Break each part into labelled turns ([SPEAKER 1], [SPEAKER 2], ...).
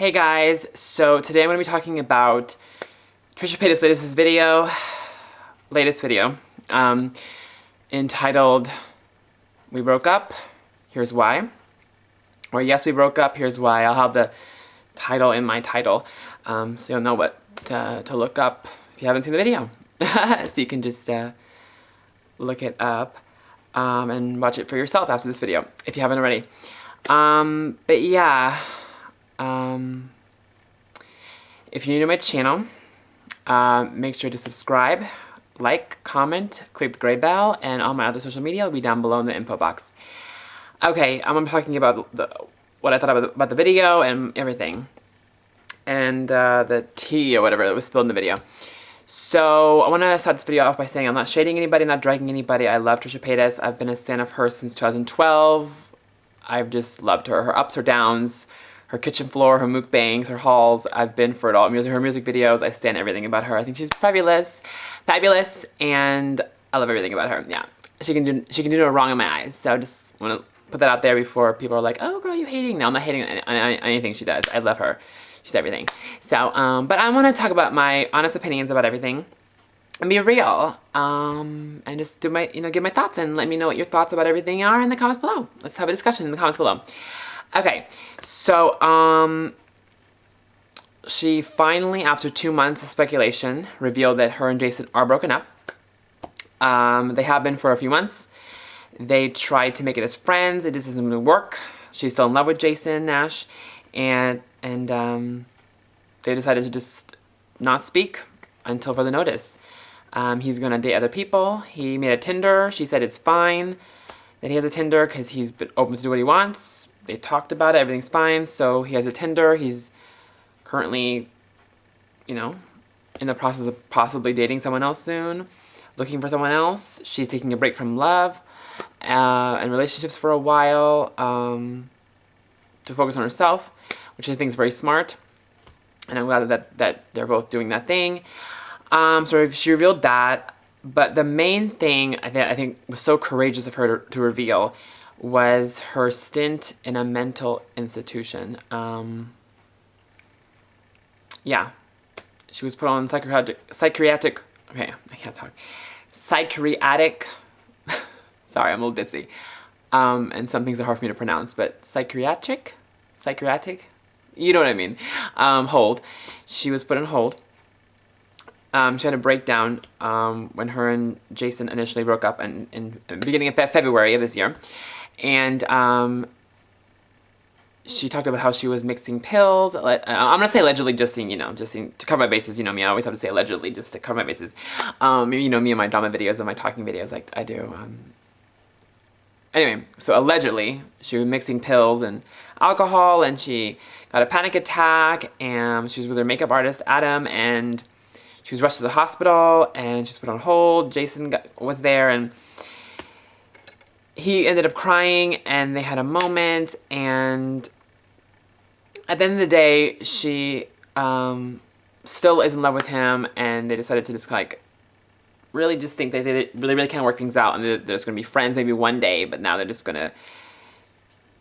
[SPEAKER 1] Hey guys, so today I'm going to be talking about Trisha Paytas' latest video, entitled We Broke Up, Here's Why, or Yes, We Broke Up, Here's Why. I'll have the title in my title, so you'll know what to look up if you haven't seen the video. So you can just look it up and watch it for yourself after this video, if you haven't already. But yeah, if you're new to my channel, make sure to subscribe, like, comment, click the gray bell, and all my other social media will be down below in the info box. Okay, I'm talking about what I thought about the video and everything, and the tea or whatever that was spilled in the video. So I want to start this video off by saying I'm not shading anybody, not dragging anybody. I love Trisha Paytas. I've been a fan of hers since 2012. I've just loved her. Her ups, her downs, her kitchen floor, her mukbangs, her hauls. I've been for it all. Her music videos. I stand everything about her. I think she's fabulous, and I love everything about her. Yeah, she can do no wrong in my eyes. So I just want to put that out there before people are like, "Oh, girl, you hating?" No, I'm not hating on anything she does. I love her. She's everything. So, but I want to talk about my honest opinions about everything and be real, and just do my, give my thoughts and let me know what your thoughts about everything are in the comments below. Let's have a discussion in the comments below. Okay, so, she finally, after 2 months of speculation, revealed that her and Jason are broken up. They have been for a few months. They tried to make it as friends. It just doesn't really work. She's still in love with Jason Nash, and they decided to just not speak until further notice. He's going to date other people. He made a Tinder. She said it's fine that he has a Tinder because he's been open to do what he wants. They talked about it. Everything's fine. So he has a Tinder. He's currently, in the process of possibly dating someone else soon, looking for someone else. She's taking a break from love and relationships for a while to focus on herself, which I think is very smart. And I'm glad that they're both doing that thing. So she revealed that. But the main thing I think was so courageous of her to reveal was her stint in a mental institution. Yeah. She was put on psychiatric, okay, I can't talk. Psychiatric, sorry, I'm a little dizzy. And some things are hard for me to pronounce, but psychiatric, you know what I mean, hold. She was put on hold. She had a breakdown when her and Jason initially broke up in the beginning of February of this year. And she talked about how she was mixing pills. I'm going to say allegedly just to cover my bases. You know me, I always have to say allegedly just to cover my bases. Me and my drama videos and my talking videos like I do. Anyway, so allegedly, she was mixing pills and alcohol, and she got a panic attack, and she was with her makeup artist, Adam, and she was rushed to the hospital, and she was put on hold. Jason was there, and he ended up crying, and they had a moment, and at the end of the day, she still is in love with him, and they decided to just, really just think that they really can't work things out, and they're just going to be friends maybe one day, but now they're just going to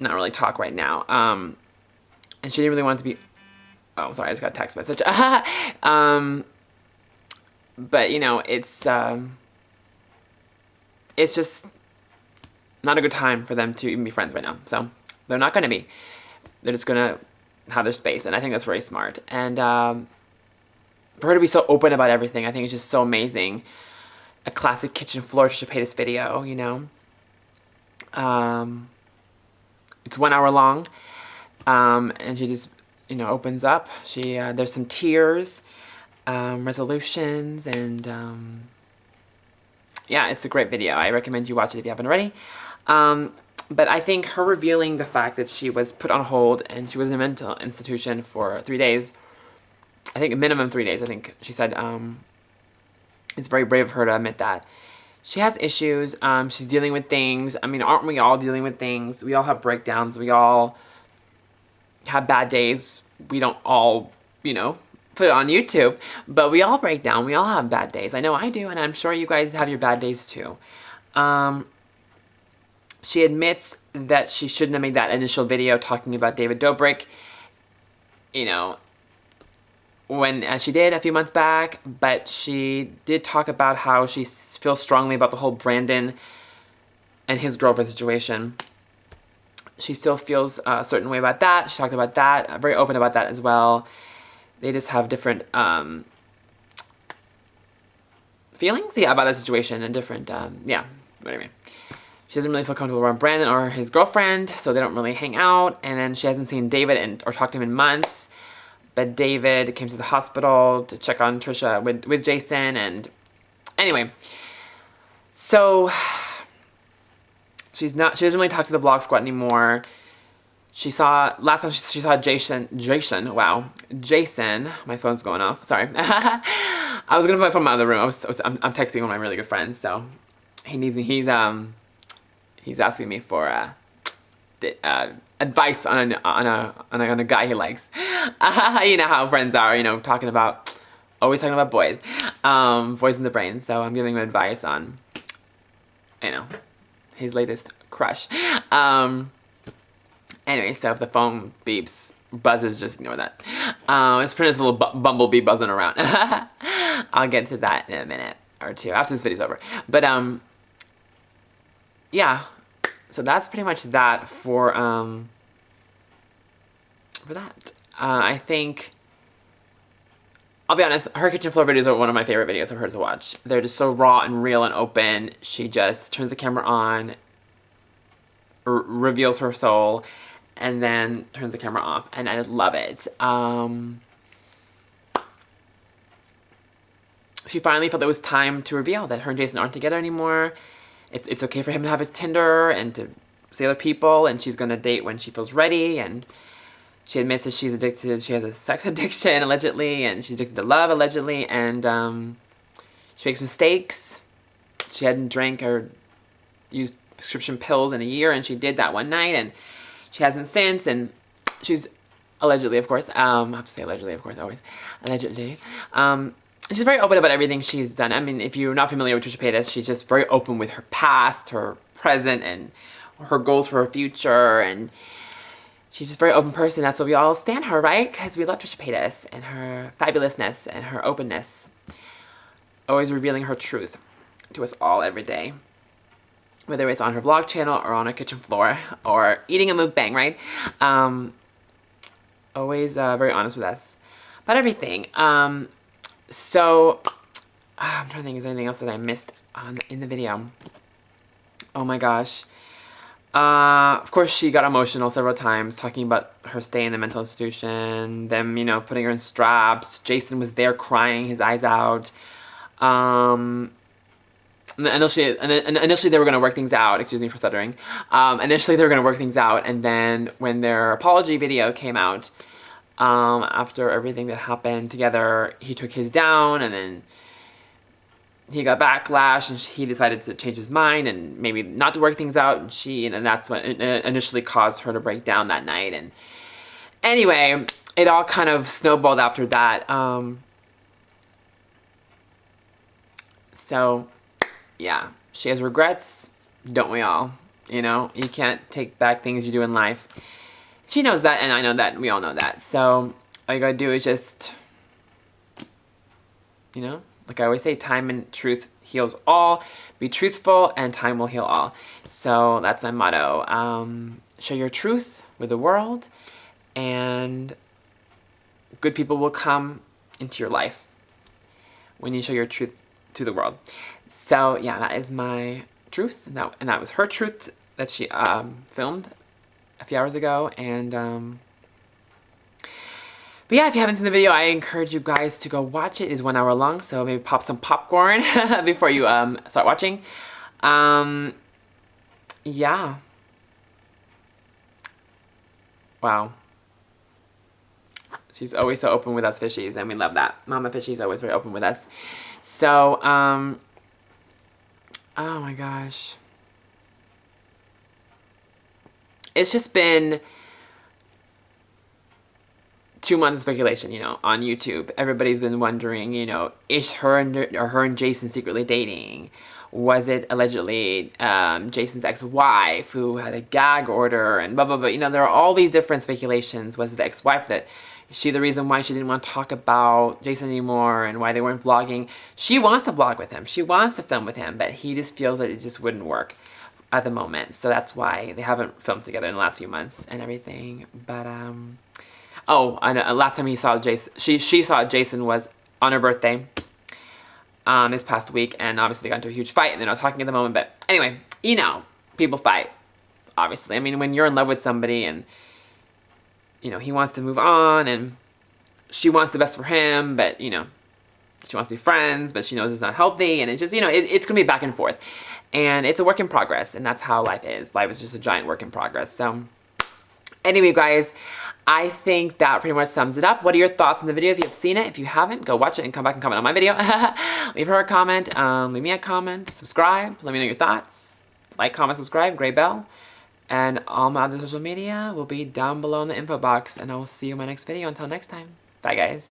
[SPEAKER 1] not really talk right now. And she didn't really want to be... Oh, sorry, I just got a text message. But, it's just not a good time for them to even be friends right now. So they're not going to be. They're just going to have their space, and I think that's very smart. And for her to be so open about everything, I think it's just so amazing. A classic kitchen floor Trisha Paytas video, It's 1 hour long, and she just, opens up. There's some tears, resolutions, and yeah, it's a great video. I recommend you watch it if you haven't already. But I think her revealing the fact that she was put on hold and she was in a mental institution for 3 days, I think a minimum 3 days, I think she said, it's very brave of her to admit that. She has issues, she's dealing with things. I mean, aren't we all dealing with things? We all have breakdowns, we all have bad days. We don't all, put it on YouTube, but we all break down, we all have bad days. I know I do, and I'm sure you guys have your bad days too. She admits that she shouldn't have made that initial video talking about David Dobrik. you know, when she did a few months back, but she did talk about how she feels strongly about the whole Brandon and his girlfriend situation. She still feels a certain way about that. She talked about that, very open about that as well. They just have different feelings, yeah, about that situation, and different, yeah, whatever. She doesn't really feel comfortable around Brandon or his girlfriend, so they don't really hang out. And then she hasn't seen David or talked to him in months. But David came to the hospital to check on Trisha with Jason. And anyway, so she doesn't really talk to the Vlog Squad anymore. Last time she saw Jason, my phone's going off, sorry. I was gonna put my phone in my other room. I'm texting one of my really good friends, so he's asking me for advice on a guy he likes. You know how friends are, you know, always talking about boys, boys in the brain. So I'm giving him advice on, you know, his latest crush. Anyway, so if the phone beeps, buzzes, just ignore that. It's pretty nice little bumblebee buzzing around. I'll get to that in a minute or two after this video's over. But yeah. So that's pretty much that for that. I think, I'll be honest, her kitchen floor videos are one of my favorite videos of her to watch. They're just so raw and real and open. She just turns the camera on, reveals her soul, and then turns the camera off. And I love it. She finally felt it was time to reveal that her and Jason aren't together anymore. It's okay for him to have his Tinder and to see other people, and she's going to date when she feels ready. And she admits that she's addicted. She has a sex addiction, allegedly, and she's addicted to love, allegedly. And she makes mistakes. She hadn't drank or used prescription pills in a year, and she did that one night, and she hasn't since. And she's allegedly, of course, I have to say allegedly, of course, always, allegedly, she's very open about everything she's done. I mean, if you're not familiar with Trisha Paytas, she's just very open with her past, her present, and her goals for her future. And she's just a very open person. That's why we all stand her, right? Because we love Trisha Paytas and her fabulousness and her openness. Always revealing her truth to us all every day. Whether it's on her vlog channel or on her kitchen floor or eating a mukbang, right? Always very honest with us about everything. So, I'm trying to think, is there anything else that I missed in the video? Oh my gosh. Of course, she got emotional several times, talking about her stay in the mental institution, them, you know, putting her in straps. Jason was there crying his eyes out. Initially they were going to work things out. Excuse me for stuttering. Initially they were going to work things out, and then when their apology video came out, after everything that happened together, he took his down, and then he got backlash, and he decided to change his mind and maybe not to work things out, and that's what initially caused her to break down that night. And anyway, it all kind of snowballed after that. So yeah, she has regrets, don't we all? You know, you can't take back things you do in life. She knows that, and I know that, and we all know that. So all you gotta do is just, you know, like I always say, time and truth heals all. Be truthful, and time will heal all. So that's my motto. Share your truth with the world, and good people will come into your life when you show your truth to the world. So yeah, that is my truth, and that was her truth that she filmed a few hours ago. And but yeah, if you haven't seen the video, I encourage you guys to go watch it. It is 1 hour long, so maybe pop some popcorn before you start watching. Yeah. Wow. She's always so open with us fishies, and we love that. Mama Fishy's always very open with us. So, oh my gosh. It's just been 2 months of speculation, you know, on YouTube. Everybody's been wondering, you know, is her and Jason secretly dating? Was it allegedly Jason's ex-wife who had a gag order and blah, blah, blah. You know, there are all these different speculations. Was it the ex-wife that, Is she the reason why she didn't want to talk about Jason anymore and why they weren't vlogging? She wants to vlog with him. She wants to film with him, but he just feels that it just wouldn't work at the moment. So that's why they haven't filmed together in the last few months and everything. But, oh, and last time he saw Jason, she saw Jason was on her birthday this past week, and obviously they got into a huge fight and they're not talking at the moment. But anyway, you know, people fight, obviously. I mean, when you're in love with somebody and, you know, he wants to move on and she wants the best for him, but, you know, she wants to be friends, but she knows it's not healthy, and it's just, you know, it's gonna be back and forth. And it's a work in progress, and that's how life is. Life is just a giant work in progress. So anyway, guys, I think that pretty much sums it up. What are your thoughts on the video? If you've seen it, if you haven't, go watch it and come back and comment on my video. Leave her a comment, leave me a comment, subscribe, let me know your thoughts. Like, comment, subscribe, gray bell. And all my other social media will be down below in the info box, and I will see you in my next video. Until next time, bye guys.